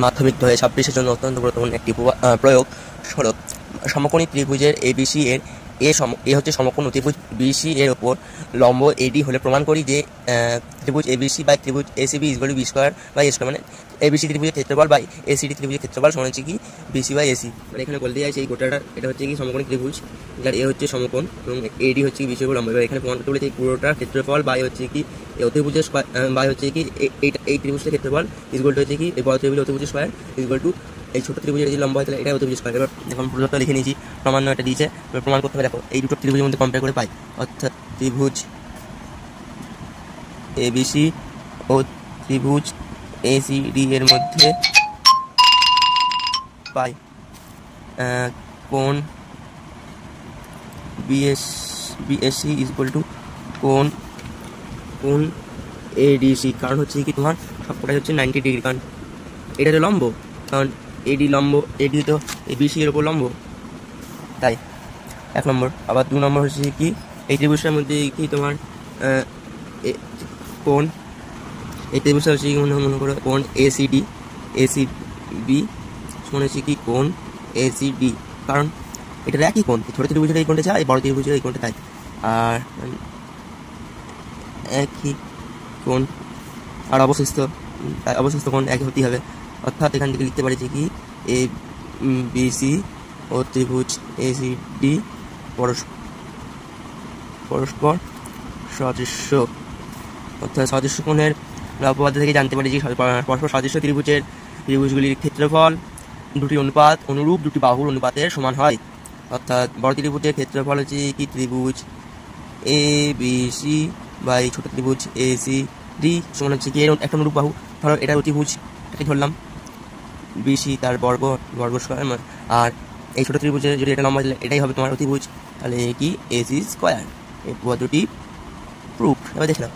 মাধ্যমিক 2026-এর জন্য অত্যন্ত গুরুত্বপূর্ণ একটি প্রয়োগ হলো সমকোণী ত্রিভুজের এবিসি এর এ হচ্ছে সমকোণ ত্রিভুজ বিসি এর ওপর লম্ব এডি হলে প্রমাণ করি যে ত্রিভুজ এবিসি বাই ত্রিভুজ ACB is equal to B square by A square. মানে এবিসি ত্রিভুজের ক্ষেত্রফল বাই এসিডি ত্রিভুজের ক্ষেত্রফল সমান হচ্ছে কি বিসি বাই এসি। মানে এখানে বলতে চাইছে এই গোটাটা এটা হচ্ছে কি সমকোণী ত্রিভুজ, যার এ হচ্ছে সমকোণ এবং এডি হচ্ছে কি বিসি এর লম্ব। এবার এখানে প্রমাণ করতে বলেছে এই পুরোটার ক্ষেত্রফল বাই হচ্ছে কি অতিভুজের বাই হচ্ছে কি এই ত্রিভুজের ক্ষেত্রফল ইজ ইকুয়াল টু হচ্ছে কি এই বড় ত্রিভুজের অতিভুজের স্কয়ার ইজ ইকুয়াল টু এই ছোট ত্রিভুজের যে লম্ব হয় তাহলে এটা অতিভুজ স্কয়ার। এবার যখন প্রদত্ত লিখে নিয়েছি প্রমাণ এটা দিয়েছে, প্রমাণ করতে হবে। দেখো এই দুটো ত্রিভুজের মধ্যে কম্পেয়ার করে পাই, অর্থাৎ ত্রিভুজ এবিসি ও ত্রিভুজ এসিডি এর মধ্যে পাই কোণ বিএসসি ইজ ইকুয়াল টু কোণ এডিসি। কারণ হচ্ছে কি তোমার সবকটাই হচ্ছে 90 ডিগ্রি, কারণ এটা তো লম্ব, কারণ এডি লম্ব, এডি তো এবিসি এর উপর লম্ব, তাই 1 নম্বর। আবার 2 নম্বর হচ্ছে কি এই ত্রিভুজটার মধ্যে কি তোমার কোণ এই ত্রিভুজটা হচ্ছে কি মনে করো কোণ এসিবি সমান হচ্ছে কি কোণ এসিডি, কারণ এটা একই কোণ, ছোটো ত্রিভুজের এই কোণটা চাই, বড় ত্রিভুজের এই কোণটা তাই, আর একই কোণ আর অবশিষ্ট কোণ একই হতেই হবে। অর্থাৎ এখান থেকে লিখতে পারি যে কি এ বিসি ও ত্রিভুজ এসিডি পরস্পর সদৃশ্য। অর্থাৎ সদৃশ্য কোণের উপপাদ্য থেকে জানতে পারি যে পরস্পর সদৃশ্য ত্রিভুজগুলির ক্ষেত্রফল অনুরূপ দুটি বাহুর অনুপাতের সমান হয়। অর্থাৎ বড় ত্রিভুজের ক্ষেত্রফল হচ্ছে কি ত্রিভুজ এ বিসি বা এই ছোট ত্রিভুজ এসিডি সমান হচ্ছে কি একটা অনুরূপ বাহু। ধরো এটা অতিভুজ, এটাকে ধরলাম বিসি তার বর্গ স্কয়ার, আর এই ছোট ত্রিভুজের যদি এটা লম্বা দিলে এটাই হবে তোমার অতিভুজ, তাহলে কি এসি স্কয়ার। এই পদ্ধতি প্রুফ। এবার দেখলাম